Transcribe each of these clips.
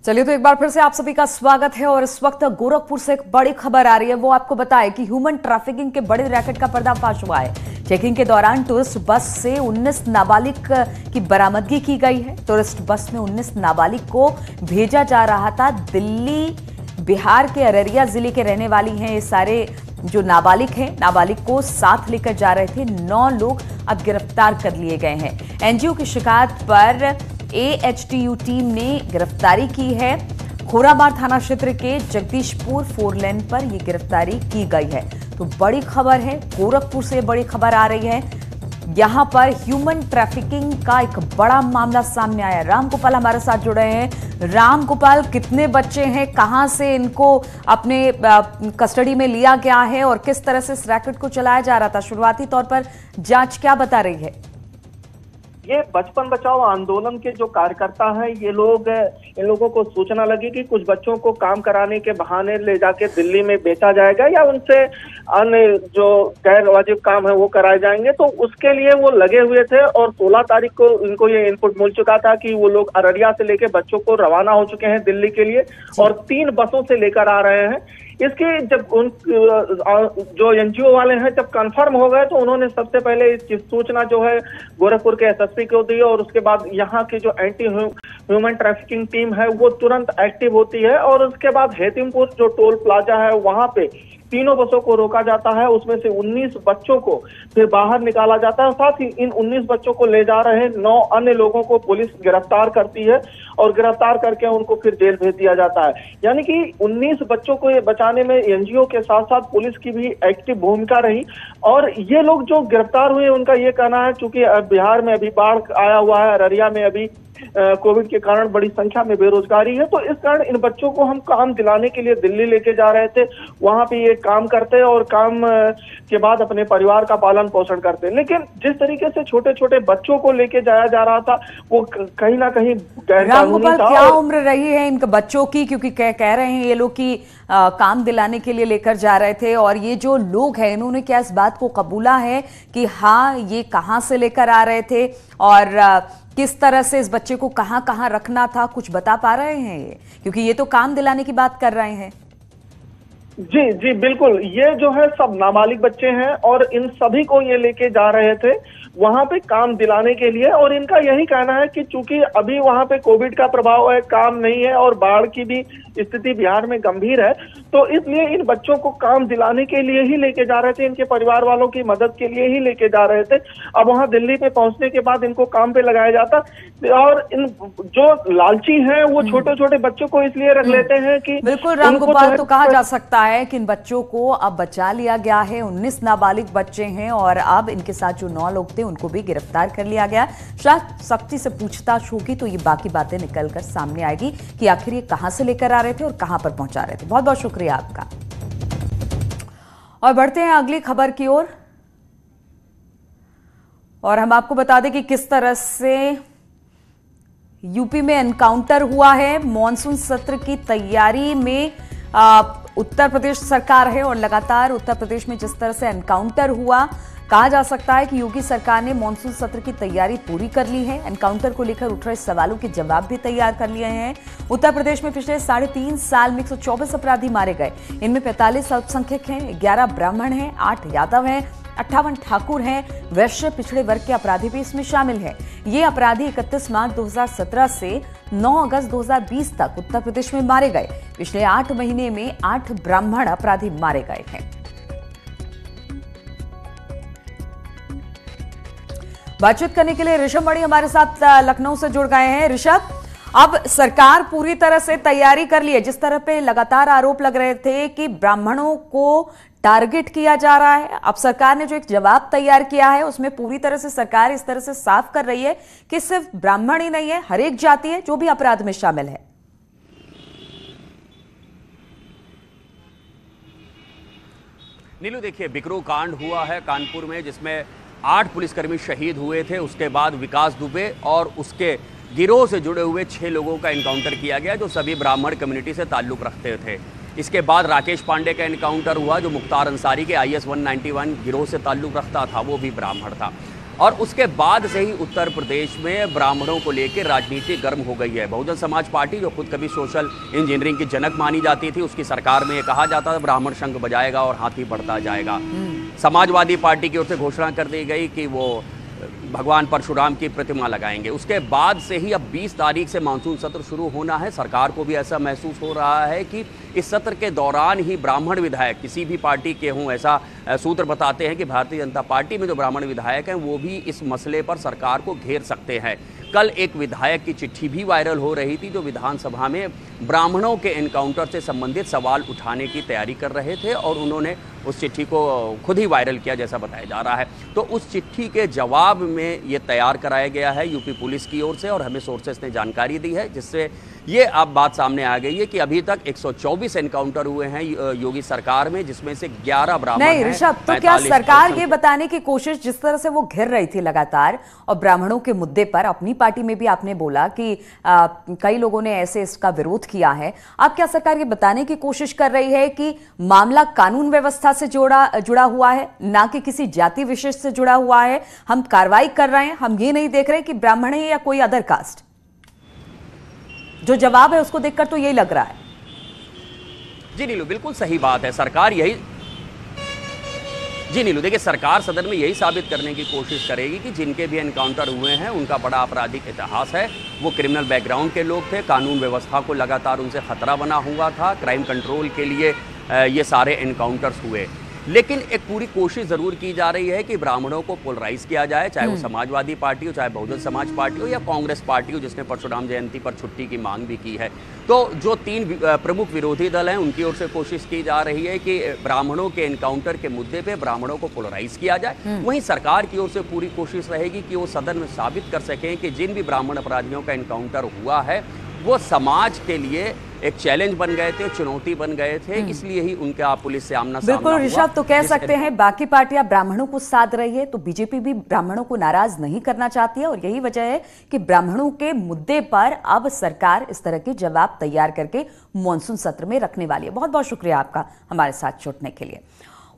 चलिए तो एक बार फिर से आप सभी का स्वागत है। और इस वक्त गोरखपुर से एक बड़ी खबर आ रही है, वो आपको बताएं कि ह्यूमन ट्रैफिकिंग के बड़े रैकेट का पर्दाफाश हुआ है। चेकिंग के दौरान टूरिस्ट बस से 19 नाबालिग की बरामदगी की गई है। टूरिस्ट बस में 19 नाबालिग को भेजा जा रहा था दिल्ली। बिहार के अररिया जिले के रहने वाली हैं ये सारे जो नाबालिग हैं। नाबालिग को साथ लेकर जा रहे थे। 9 लोग अब गिरफ्तार कर लिए गए हैं। एनजीओ की शिकायत पर एएचटीयू टीम ने गिरफ्तारी की है। खोराबार थाना क्षेत्र के जगदीशपुर 4 लेन पर यह गिरफ्तारी की गई है। तो बड़ी खबर है, गोरखपुर से बड़ी खबर आ रही है। यहां पर ह्यूमन ट्रैफिकिंग का एक बड़ा मामला सामने आया। राम गोपाल हमारे साथ जुड़े हैं। राम गोपाल, कितने बच्चे हैं, कहां से इनको अपने कस्टडी में लिया गया है और किस तरह से इस रैकेट को चलाया जा रहा था? शुरुआती तौर पर जांच क्या बता रही है? ये बचपन बचाओ आंदोलन के जो कार्यकर्ता हैं, ये लोग इन लोगों को सूचना लगी कि कुछ बच्चों को काम कराने के बहाने ले जाके दिल्ली में बेचा जाएगा या उनसे अन्य जो गैर वाजिब काम है वो कराए जाएंगे। तो उसके लिए वो लगे हुए थे और 16 तारीख को इनको ये इनपुट मिल चुका था कि वो लोग अररिया से लेके बच्चों को रवाना हो चुके हैं दिल्ली के लिए और 3 बसों से लेकर आ रहे हैं। इसके जब उन जो एनजीओ वाले हैं जब कंफर्म हो गए तो उन्होंने सबसे पहले इसकी सूचना जो है गोरखपुर के एसएसपी को दी और उसके बाद यहाँ की जो एंटी ह्यूमन ट्रैफिकिंग टीम है वो तुरंत एक्टिव होती है और उसके बाद हेतिमपुर जो टोल प्लाजा है वहां पे 3 बसों को रोका जाता है। उसमें से 19 बच्चों को फिर बाहर निकाला जाता है। साथ ही इन 19 बच्चों को ले जा रहे 9 अन्य लोगों को पुलिस गिरफ्तार करती है और गिरफ्तार करके उनको फिर जेल भेज दिया जाता है। यानी कि 19 बच्चों को ये बचाने में एनजीओ के साथ साथ पुलिस की भी एक्टिव भूमिका रही। और ये लोग जो गिरफ्तार हुए उनका ये कहना है, चूंकि बिहार में अभी बाढ़ आया हुआ है, अररिया में अभी कोविड के कारण बड़ी संख्या में बेरोजगारी है, तो इस कारण इन बच्चों को हम काम दिलाने के लिए दिल्ली लेके जा रहे थे। वहां पे ये काम करते और काम के बाद अपने परिवार का पालन पोषण करते। लेकिन जिस तरीके से छोटे छोटे बच्चों को लेके जाया जा रहा था वो कहीं ना कहीं गैर कानूनी था। क्या उम्र रही है इन बच्चों की? क्योंकि कह रहे हैं ये लोग की काम दिलाने के लिए लेकर जा रहे थे। और ये जो लोग हैं इन्होंने क्या इस बात को कबूला है कि हाँ ये कहां से लेकर आ रहे थे और किस तरह से इस बच्चे को कहां कहां रखना था? कुछ बता पा रहे हैं ये? क्योंकि ये तो काम दिलाने की बात कर रहे हैं। जी जी बिल्कुल, ये जो है सब नाबालिग बच्चे हैं और इन सभी को ये लेके जा रहे थे वहां पे काम दिलाने के लिए। और इनका यही कहना है कि चूंकि अभी वहां पे कोविड का प्रभाव है, काम नहीं है और बाढ़ की भी स्थिति बिहार में गंभीर है, तो इसलिए इन बच्चों को काम दिलाने के लिए ही लेके जा रहे थे, इनके परिवार वालों की मदद के लिए ही लेके जा रहे थे। अब वहां दिल्ली पे पहुंचने के बाद इनको काम पे लगाया जाता और इन जो लालची हैं वो छोटे छोटे बच्चों को इसलिए रख लेते हैं कि बिल्कुल राम गोपाल, तो कहा जा सकता है कि इन बच्चों को अब बचा लिया गया है। 19 नाबालिग बच्चे हैं और अब इनके साथ जो 9 लोग थे उनको भी गिरफ्तार कर लिया गया। शायद सख्ती से पूछताछ होगी तो ये बाकी बातें निकलकर सामने आएगी कि आखिर ये कहां से लेकर आ रहे थे और कहां पर पहुंचा रहे थे। बहुत बहुत शुक्रिया आपका। और बढ़ते हैं अगली खबर की ओर। और हम आपको बता दें कि किस तरह से यूपी में एनकाउंटर हुआ है। मॉनसून सत्र की तैयारी में उत्तर प्रदेश सरकार है और लगातार उत्तर प्रदेश में जिस तरह से एनकाउंटर हुआ, कहा जा सकता है कि योगी सरकार ने मॉनसून सत्र की तैयारी पूरी कर ली है। एनकाउंटर को लेकर उठ रहे सवालों के जवाब भी तैयार कर लिए हैं। उत्तर प्रदेश में पिछले 3.5 साल में 124 अपराधी मारे गए। इनमें 45 अल्पसंख्यक हैं, 11 ब्राह्मण हैं, 8 यादव हैं, 58 ठाकुर हैं। वैश्य पिछड़े वर्ग के अपराधी भी इसमें शामिल हैं। ये अपराधी 31 मार्च 2017 से 9 अगस्त 2020 तक उत्तर प्रदेश में मारे गए। पिछले 8 महीने में 8 ब्राह्मण अपराधी मारे गए हैं। बातचीत करने के लिए ऋषभ मणि हमारे साथ लखनऊ से जुड़ गए हैं। ऋषभ, अब सरकार पूरी तरह से तैयारी कर ली है। जिस तरह पे लगातार आरोप लग रहे थे कि ब्राह्मणों को टारगेट किया जा रहा है, अब सरकार ने जो एक जवाब तैयार किया है उसमें पूरी तरह से सरकार इस तरह से साफ कर रही है कि सिर्फ ब्राह्मण ही नहीं है, हर एक जाति है जो भी अपराध में शामिल है। नीलू, देखिए बिकरू कांड हुआ है कानपुर में जिसमें 8 पुलिसकर्मी शहीद हुए थे। उसके बाद विकास दुबे और उसके गिरोह से जुड़े हुए 6 लोगों का एनकाउंटर किया गया जो सभी ब्राह्मण कम्युनिटी से ताल्लुक़ रखते थे। इसके बाद राकेश पांडे का एनकाउंटर हुआ जो मुख्तार अंसारी के IS 191 गिरोह से ताल्लुक़ रखता था, वो भी ब्राह्मण था। और उसके बाद से ही उत्तर प्रदेश में ब्राह्मणों को लेकर राजनीति गर्म हो गई है। बहुजन समाज पार्टी, जो खुद कभी सोशल इंजीनियरिंग की जनक मानी जाती थी, उसकी सरकार में ये कहा जाता था ब्राह्मण शंख बजाएगा और हाथी बढ़ता जाएगा। समाजवादी पार्टी की ओर से घोषणा कर दी गई कि वो भगवान परशुराम की प्रतिमा लगाएंगे। उसके बाद से ही अब 20 तारीख से मानसून सत्र शुरू होना है। सरकार को भी ऐसा महसूस हो रहा है कि इस सत्र के दौरान ही ब्राह्मण विधायक किसी भी पार्टी के हों, ऐसा सूत्र बताते हैं कि भारतीय जनता पार्टी में जो ब्राह्मण विधायक हैं वो भी इस मसले पर सरकार को घेर सकते हैं। कल एक विधायक की चिट्ठी भी वायरल हो रही थी जो विधानसभा में ब्राह्मणों के एनकाउंटर से संबंधित सवाल उठाने की तैयारी कर रहे थे और उन्होंने उस चिट्ठी को खुद ही वायरल किया जैसा बताया जा रहा है। तो उस चिट्ठी के जवाब में ये तैयार कराया गया है यूपी पुलिस की ओर से और हमें सोर्सेस ने जानकारी दी है, जिससे ये अब बात सामने आ गई है कि अभी तक 124 एनकाउंटर हुए हैं योगी सरकार में, जिसमें से 11 ब्राह्मण नहीं ऋषभ, तो क्या सरकार ये बताने की कोशिश, जिस तरह से वो घिर रही थी लगातार और ब्राह्मणों के मुद्दे पर, अपनी पार्टी में भी आपने बोला कि कई लोगों ने ऐसे इसका विरोध किया है, अब क्या सरकार ये बताने की कोशिश कर रही है कि मामला कानून व्यवस्था से जुड़ा हुआ है, ना कि किसी जाति विशेष से जुड़ा हुआ है, हम कार्रवाई कर रहे हैं, हम ये नहीं देख रहे कि ब्राह्मण है या कोई अदर कास्ट? जो जवाब है उसको देखकर तो यही लग रहा है। जी नीलू, बिल्कुल सही बात है। सरकार यही जी नीलू, देखिए सरकार सदन में यही साबित करने की कोशिश करेगी कि जिनके भी एनकाउंटर हुए हैं उनका बड़ा आपराधिक इतिहास है, वो क्रिमिनल बैकग्राउंड के लोग थे, कानून व्यवस्था को लगातार उनसे खतरा बना हुआ था, क्राइम कंट्रोल के लिए ये सारे एनकाउंटर्स हुए। लेकिन एक पूरी कोशिश जरूर की जा रही है कि ब्राह्मणों को पोलराइज किया जाए, चाहे वो समाजवादी पार्टी हो, चाहे बहुजन समाज पार्टी हो या कांग्रेस पार्टी हो, जिसने परशुराम जयंती पर छुट्टी की मांग भी की है। तो जो 3 प्रमुख विरोधी दल हैं उनकी ओर से कोशिश की जा रही है कि ब्राह्मणों के एनकाउंटर के मुद्दे पे ब्राह्मणों को पोलराइज किया जाए। वहीं सरकार की ओर से पूरी कोशिश रहेगी कि वो सदन में साबित कर सकें कि जिन भी ब्राह्मण अपराधियों का एनकाउंटर हुआ है वो समाज के लिए एक चैलेंज बन गए थे, चुनौती बन गए थे, इसलिए ही उनका पुलिस से आमना सामना हुआ। बिल्कुल ऋषभ, तो कह सकते हैं बाकी पार्टियां ब्राह्मणों को साध रही है तो बीजेपी भी ब्राह्मणों को नाराज नहीं करना चाहती है और यही वजह है कि ब्राह्मणों के मुद्दे पर अब सरकार इस तरह के जवाब तैयार करके मानसून सत्र में रखने वाली है। बहुत बहुत शुक्रिया आपका हमारे साथ जुड़ने के लिए।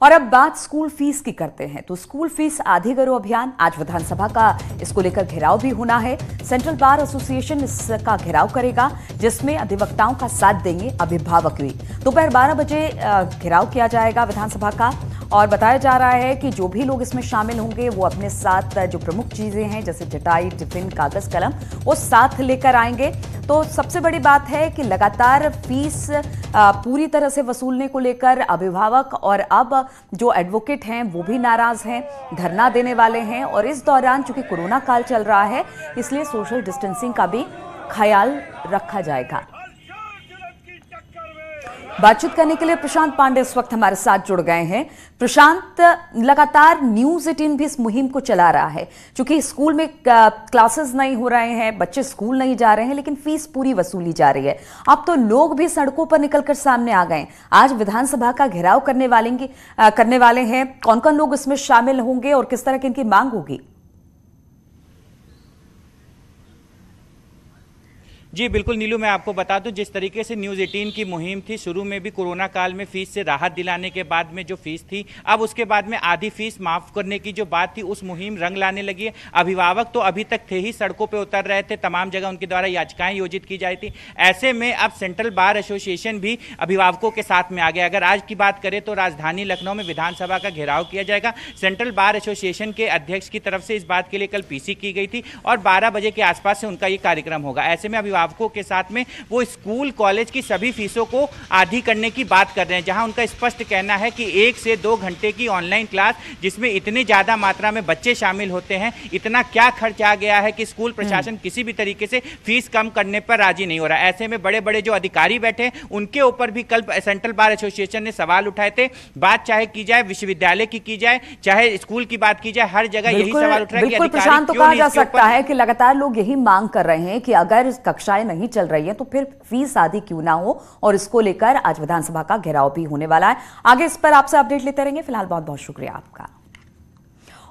और अब बात स्कूल फीस की करते हैं, तो स्कूल फीस आधी करो अभियान, आज विधानसभा का इसको लेकर घेराव भी होना है। सेंट्रल बार एसोसिएशन इसका घेराव करेगा, जिसमें अधिवक्ताओं का साथ देंगे अभिभावक भी। दोपहर 12 बजे घेराव किया जाएगा विधानसभा का और बताया जा रहा है कि जो भी लोग इसमें शामिल होंगे वो अपने साथ जो प्रमुख चीजें हैं जैसे चटाई, टिफिन, कागज, कलम वो साथ लेकर आएंगे। तो सबसे बड़ी बात है कि लगातार फीस पूरी तरह से वसूलने को लेकर अभिभावक और अब जो एडवोकेट हैं वो भी नाराज हैं, धरना देने वाले हैं। और इस दौरान चूंकि कोरोना काल चल रहा है इसलिए सोशल डिस्टेंसिंग का भी ख्याल रखा जाएगा। बातचीत करने के लिए प्रशांत पांडे इस वक्त हमारे साथ जुड़ गए हैं। प्रशांत, लगातार न्यूज़ 18 भी इस मुहिम को चला रहा है, क्योंकि स्कूल में क्लासेस नहीं हो रहे हैं, बच्चे स्कूल नहीं जा रहे हैं, लेकिन फीस पूरी वसूली जा रही है। अब तो लोग भी सड़कों पर निकलकर सामने आ गए। आज विधानसभा का घेराव करने वाले हैं, कौन कौन लोग इसमें शामिल होंगे और किस तरह की इनकी मांग होगी? जी बिल्कुल नीलू, मैं आपको बता दूं जिस तरीके से न्यूज़ 18 की मुहिम थी, शुरू में भी कोरोना काल में फीस से राहत दिलाने के बाद में जो फीस थी, अब उसके बाद में आधी फीस माफ करने की जो बात थी उस मुहिम रंग लाने लगी है। अभिभावक तो अभी तक थे ही, सड़कों पे उतर रहे थे, तमाम जगह उनके द्वारा याचिकाएं योजित की जाती। ऐसे में अब सेंट्रल बार एसोसिएशन भी अभिभावकों के साथ में आ गया। अगर आज की बात करें तो राजधानी लखनऊ में विधानसभा का घेराव किया जाएगा। सेंट्रल बार एसोसिएशन के अध्यक्ष की तरफ से इस बात के लिए कल पीसी की गई थी और 12 बजे के आसपास से उनका ये कार्यक्रम होगा। ऐसे में अभिभावकों के साथ में वो स्कूल कॉलेज की सभी फीसों को आधी करने की बात कर रहे हैं, जहां उनका स्पष्ट कहना है कि 1 से 2 घंटे की ऑनलाइन क्लास जिसमें इतनी ज्यादा मात्रा में बच्चे शामिल होते हैं, इतना क्या खर्च आ गया है कि स्कूल प्रशासन किसी भी तरीके से फीस कम करने पर राजी नहीं हो रहा। ऐसे में बड़े बड़े जो अधिकारी बैठे उनके ऊपर भी कल सेंट्रल बार एसोसिएशन ने सवाल उठाए थे। बात चाहे की जाए विश्वविद्यालय की जाए, चाहे स्कूल की बात की जाए, हर जगह यही सवाल उठ रहा है कि प्रशांत, तो कहा जा सकता है कि लगातार लोग यही मांग कर रहे हैं कि अगर कक्षाएं नहीं चल रही है तो फिर फीस आधी क्यों ना हो, और इसको लेकर आज विधानसभा का घेराव भी होने वाला है। आगे इस पर आपसे अपडेट लेते रहेंगे। फिलहाल बहुत बहुत शुक्रिया आपका।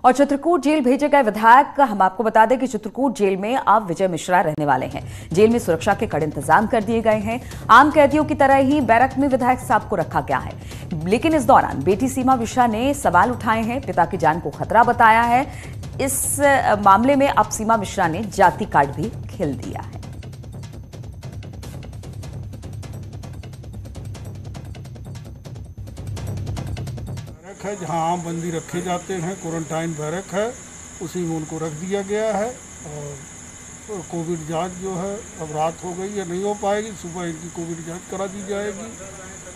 और चित्रकूट जेल भेजे गए विधायक, हम आपको बता दें कि चित्रकूट जेल में अब विजय मिश्रा रहने वाले हैं। जेल में सुरक्षा के कड़े इंतजाम कर दिए गए हैं। आम कैदियों की तरह ही बैरक में विधायक साहब को रखा गया है, लेकिन इस दौरान बेटी सीमा मिश्रा ने सवाल उठाए हैं, पिता की जान को खतरा बताया है। इस मामले में अब सीमा मिश्रा ने जाति कार्ड भी खिल दिया है। है जहां आम बंदी रखे जाते हैं, क्वारंटाइन बैरक है, उसी में उनको रख दिया गया है। और कोविड जांच जो है अब रात हो गई है, नहीं हो पाएगी, सुबह इनकी कोविड जांच करा दी जाएगी,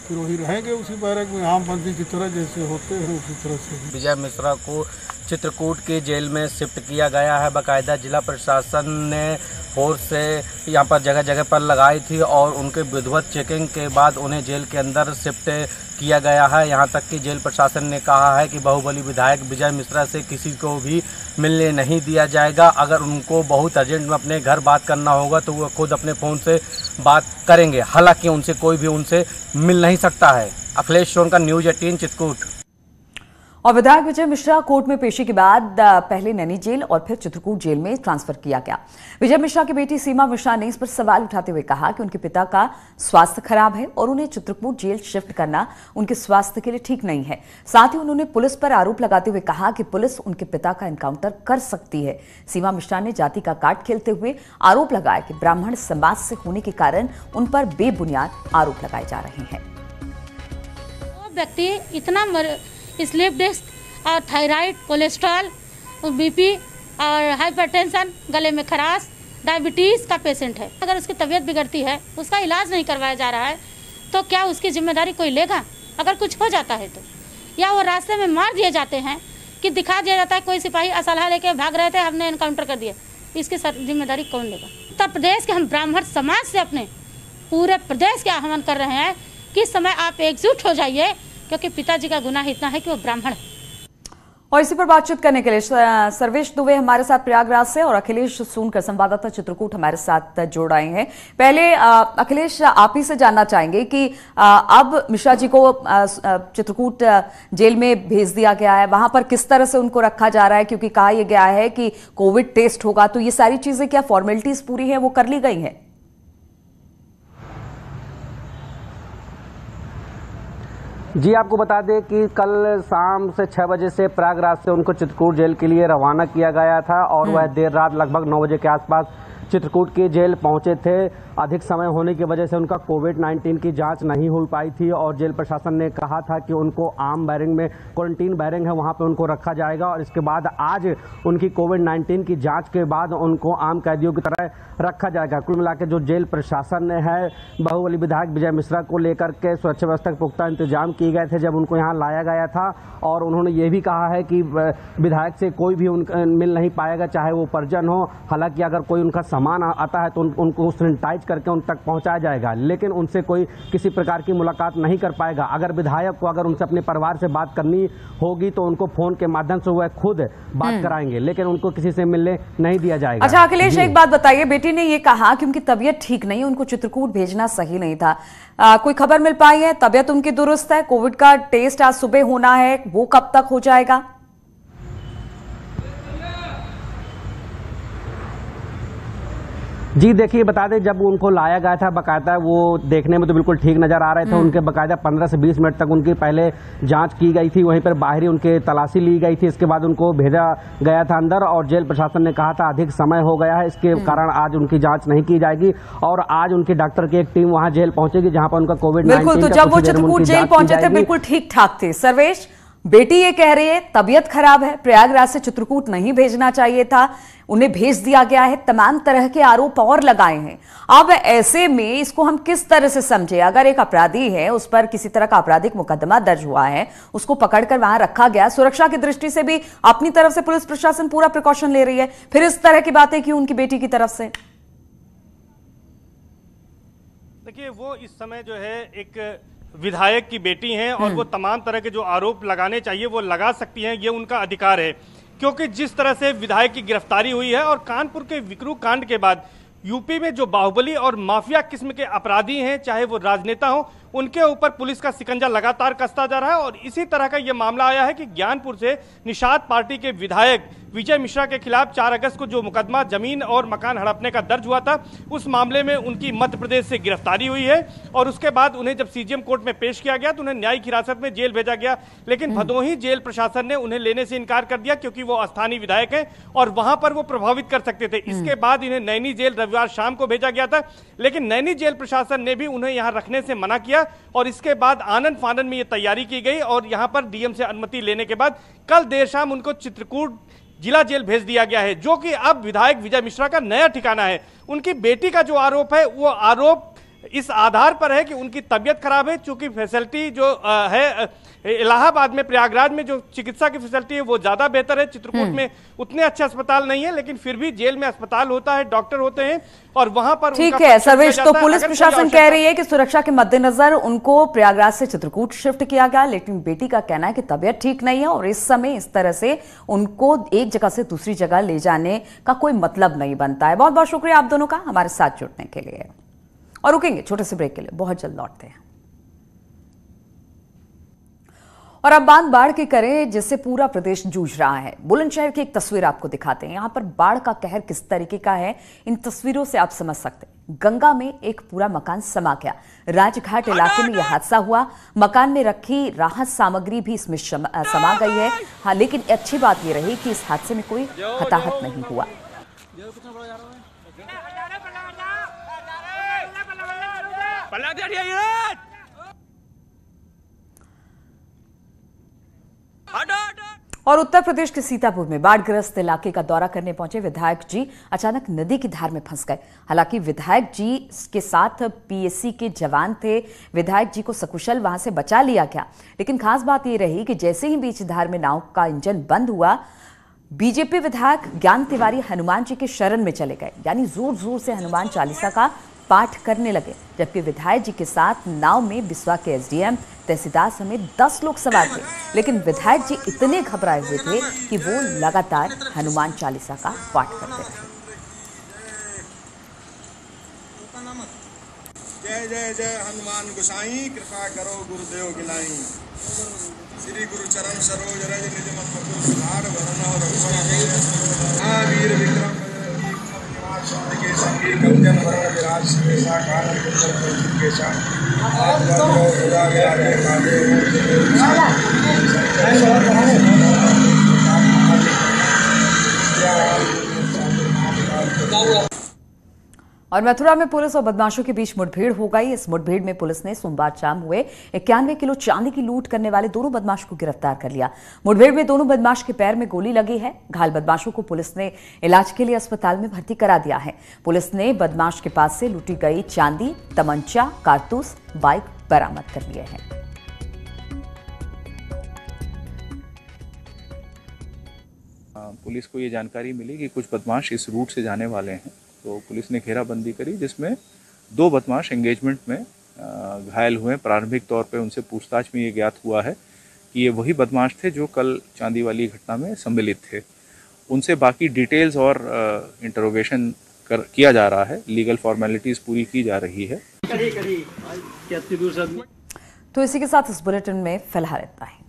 फिर वही रहेंगे उसी बैरक में आम बंदी की तरह जैसे होते हैं उसी तरह से। विजय मिश्रा को चित्रकूट की जेल में शिफ्ट किया गया है। बाकायदा जिला प्रशासन ने फोर्स से यहाँ पर जगह जगह पर लगाई थी और उनके विधिवत चेकिंग के बाद उन्हें जेल के अंदर शिफ्ट किया गया है। यहाँ तक कि जेल प्रशासन ने कहा है कि बाहुबली विधायक विजय मिश्रा से किसी को भी मिलने नहीं दिया जाएगा। अगर उनको बहुत अर्जेंट में अपने घर बात करना होगा तो वो खुद अपने फ़ोन से बात करेंगे। हालांकि उनसे कोई भी उनसे मिल नहीं सकता है। अखिलेश सोनकर, न्यूज़ 18 चित्रकूट। और विधायक विजय मिश्रा कोर्ट में पेशी के बाद पहले नैनी जेल और फिर चित्रकूट जेल में ट्रांसफर किया गया। विजय मिश्रा की बेटी सीमा मिश्रा ने इस पर सवाल उठाते हुए कहा कि उनके पिता का स्वास्थ्य खराब है और उन्हें चित्रकूट जेल शिफ्ट करना उनके स्वास्थ्य के लिए ठीक नहीं है। साथ ही उन्होंने पुलिस पर आरोप लगाते हुए कहा कि पुलिस उनके पिता का एनकाउंटर कर सकती है। सीमा मिश्रा ने जाति का कार्ड खेलते हुए आरोप लगाया कि ब्राह्मण समाज से होने के कारण उन पर बेबुनियाद आरोप लगाए जा रहे हैं। वो व्यक्ति इतना स्लीप डिस्क और थायराइड, कोलेस्ट्रॉल, बीपी और हाइपरटेंशन, गले में खराश, डायबिटीज़ का पेशेंट है। अगर उसकी तबीयत बिगड़ती है, उसका इलाज नहीं करवाया जा रहा है, तो क्या उसकी जिम्मेदारी कोई लेगा? अगर कुछ हो जाता है तो, या वो रास्ते में मार दिए जाते हैं कि दिखा दिया जाता है कोई सिपाही असलहा लेके भाग रहे थे, हमने एनकाउंटर कर दिया, इसकी जिम्मेदारी कौन लेगा? उत्तर प्रदेश के हम ब्राह्मण समाज से अपने पूरे प्रदेश के आह्वान कर रहे हैं कि इस समय आप एकजुट हो जाइए, क्योंकि पिताजी का गुनाह इतना है कि वो ब्राह्मण है। और इसी पर बातचीत करने के लिए सर्वेश दुबे हमारे साथ प्रयागराज से और अखिलेश सोनकर संवाददाता चित्रकूट हमारे साथ जोड़ आए हैं। पहले अखिलेश, आप ही से जानना चाहेंगे कि अब मिश्रा जी को चित्रकूट जेल में भेज दिया गया है, वहां पर किस तरह से उनको रखा जा रहा है, क्योंकि कहा यह गया है कि कोविड टेस्ट होगा, तो ये सारी चीजें क्या फॉर्मेलिटीज पूरी है वो कर ली गई है? जी, आपको बता दें कि कल शाम से 6 बजे से प्रयागराज से उनको चित्रकूट जेल के लिए रवाना किया गया था और वह देर रात लगभग 9 बजे के आसपास चित्रकूट की जेल पहुंचे थे। अधिक समय होने की वजह से उनका कोविड-19 की जांच नहीं हो पाई थी और जेल प्रशासन ने कहा था कि उनको आम बैरिंग में, क्वारंटीन बैरिंग है, वहां पे उनको रखा जाएगा और इसके बाद आज उनकी कोविड-19 की जांच के बाद उनको आम कैदियों की तरह रखा जाएगा। कुल मिलाकर जो जेल प्रशासन ने है, बाहुबली विधायक विजय मिश्रा को लेकर के सुरक्षा व्यवस्था के पुख्ता इंतजाम किए गए थे जब उनको यहाँ लाया गया था और उन्होंने ये भी कहा है कि विधायक से कोई भी मिल नहीं पाएगा, चाहे वो परिजन हो। हालांकि अगर कोई उनका सामान आता है तो उनको सैनिटाइज करके उन तक पहुंचाया जाएगा, लेकिन उनसे कोई किसी प्रकार की मुलाकात नहीं कर पाएगा। अगर विधायक को अगर उनसे अपने परिवार से बात करनी होगी तो उनको फोन के माध्यम से वह खुद बात कराएंगे, लेकिन उनको किसी से मिलने नहीं दिया जाएगा। अच्छा अखिलेश, एक बात बताइए, बेटी ने ये कहा कि उनकी तबीयत ठीक नहीं है, उनको चित्रकूट भेजना सही नहीं था, कोई खबर मिल पाई है? तबीयत उनकी दुरुस्त है, कोविड का टेस्ट आज सुबह होना है, वो कब तक हो जाएगा? जी देखिए, बता दें जब उनको लाया गया था बाकायदा वो देखने में तो बिल्कुल ठीक नजर आ रहे थे। उनके बाकायदा 15 से 20 मिनट तक उनकी पहले जांच की गई थी, वहीं पर बाहरी उनके तलाशी ली गई थी, इसके बाद उनको भेजा गया था अंदर और जेल प्रशासन ने कहा था अधिक समय हो गया है, इसके कारण आज उनकी जांच नहीं की जाएगी और आज उनकी डॉक्टर की एक टीम वहां जेल पहुंचेगी जहां पर उनका कोविड-19 बिल्कुल, तो जब वो चित्रकूट जेल पहुंचे थे बिल्कुल ठीक ठाक थे। सर्वेश, बेटी ये कह रही है तबीयत खराब है, प्रयागराज से चित्रकूट नहीं भेजना चाहिए था, उन्हें भेज दिया गया है, तमाम तरह के आरोप और लगाए हैं। अब ऐसे में इसको हम किस तरह से समझे? अगर एक अपराधी है, उस पर किसी तरह का आपराधिक मुकदमा दर्ज हुआ है, उसको पकड़कर वहां रखा गया, सुरक्षा की दृष्टि से भी अपनी तरफ से पुलिस प्रशासन पूरा प्रिकॉशन ले रही है, फिर इस तरह की बातें क्यों उनकी बेटी की तरफ से? देखिए, वो इस समय जो है एक विधायक की बेटी हैं और वो तमाम तरह के जो आरोप लगाने चाहिए वो लगा सकती हैं, ये उनका अधिकार है। क्योंकि जिस तरह से विधायक की गिरफ्तारी हुई है और कानपुर के विक्रू कांड के बाद यूपी में जो बाहुबली और माफिया किस्म के अपराधी हैं, चाहे वो राजनेता हो, उनके ऊपर पुलिस का शिकंजा लगातार कसता जा रहा है और इसी तरह का ये मामला आया है कि ज्ञानपुर से निषाद पार्टी के विधायक विजय मिश्रा के खिलाफ 4 अगस्त को जो मुकदमा जमीन और मकान हड़पने का दर्ज हुआ था, उस मामले में उनकी मध्य प्रदेश से गिरफ्तारी हुई है और उसके बाद उन्हें जब सीजीएम कोर्ट में पेश किया गया तो उन्हें न्यायिक हिरासत में जेल भेजा गया। लेकिन भदोही जेल प्रशासन ने उन्हें लेने से इनकार कर दिया क्योंकि वो स्थानीय विधायक हैं और वहां पर वो प्रभावित कर सकते थे। इसके बाद इन्हें नैनी जेल रविवार शाम को भेजा गया था, लेकिन नैनी जेल प्रशासन ने भी उन्हें यहां रखने से मना किया और इसके बाद आनन फानन में ये तैयारी की गई और यहां पर डीएम से अनुमति लेने के बाद कल देर शाम उनको चित्रकूट जिला जेल भेज दिया गया है, जो कि अब विधायक विजय मिश्रा का नया ठिकाना है। उनकी बेटी का जो आरोप है वो आरोप इस आधार पर है कि उनकी तबीयत खराब है, चूंकि फैसिलिटी जो है इलाहाबाद में प्रयागराज में जो चिकित्सा की फैसिलिटी है वो ज्यादा बेहतर है, चित्रकूट में उतने अच्छे अस्पताल नहीं है, लेकिन फिर भी जेल में अस्पताल होता है, डॉक्टर होते हैं और वहां पर ठीक है सर्वेश। तो पुलिस प्रशासन कह रही है कि सुरक्षा के मद्देनजर उनको प्रयागराज से चित्रकूट शिफ्ट किया गया, लेकिन बेटी का कहना है कि तबीयत ठीक नहीं है और इस समय इस तरह से उनको एक जगह से दूसरी जगह ले जाने का कोई मतलब नहीं बनता है। बहुत बहुत शुक्रिया आप दोनों का हमारे साथ जुड़ने के लिए, और रुकेंगे छोटे से ब्रेक के लिए, बहुत जल्द लौटते हैं। और अब बात बाढ़ की करें जिससे पूरा प्रदेश जूझ रहा है। बुलंदशहर की एक तस्वीर आपको दिखाते हैं। यहां पर बाढ़ का कहर किस तरीके का है इन तस्वीरों से आप समझ सकते हैं। गंगा में एक पूरा मकान समा गया। राजघाट इलाके में यह हादसा हुआ। मकान में रखी राहत सामग्री भी इसमें समा गई है। हाँ, लेकिन अच्छी बात यह रही कि इस हादसे में कोई हताहत नहीं हुआ। और उत्तर प्रदेश के सीतापुर में बाढ़ग्रस्त इलाके का दौरा करने पहुंचे विधायक जी अचानक नदी की धार में फंस गए। हालांकि विधायक जी के साथ पीएससी के जवान थे, विधायक जी को सकुशल वहां से बचा लिया गया। लेकिन खास बात यह रही कि जैसे ही बीच धार में नाव का इंजन बंद हुआ, बीजेपी विधायक ज्ञान तिवारी हनुमान जी के शरण में चले गए, यानी जोर जोर से हनुमान चालीसा का पाठ करने लगे। जबकि विधायक जी के साथ नाव में बिस्वा के एसडीएम, तहसीलदार समेत 10 लोग सवार थे। लेकिन विधायक जी इतने घबराए हुए थे कि वो लगातार हनुमान चालीसा का पाठ करते रहे। जय जय जय हनुमान गोसाई, कृपा करो गुरुदेव गिलाई। श्री गुरु चरण सरोज रज निज मत मुकुर सुधार वरण और वीर विक्रम के संगी कंचन वरण विराज सुवेशा कानन कुंडल के साथ और मथुरा में पुलिस और बदमाशों के बीच मुठभेड़ हो गई। इस मुठभेड़ में पुलिस ने सोमवार शाम हुए 91 किलो चांदी की लूट करने वाले दोनों बदमाश को गिरफ्तार कर लिया। मुठभेड़ में दोनों बदमाश के पैर में गोली लगी है। घायल बदमाशों को पुलिस ने इलाज के लिए अस्पताल में भर्ती करा दिया है। पुलिस ने बदमाश के पास से लूटी गई चांदी, तमंचा, कारतूस, बाइक बरामद कर लिए हैं। पुलिस को ये जानकारी मिली कि कुछ बदमाश इस रूट से जाने वाले हैं, तो पुलिस ने घेराबंदी करी जिसमें 2 बदमाश एंगेजमेंट में घायल हुए। प्रारंभिक तौर पे उनसे पूछताछ में ये ज्ञात हुआ है कि ये वही बदमाश थे जो कल चांदी वाली घटना में सम्मिलित थे। उनसे बाकी डिटेल्स और इंटरोगेशन किया जा रहा है, लीगल फॉर्मेलिटीज पूरी की जा रही है। तो इसी के साथ इस बुलेटिन में फिलहाल इतना ही।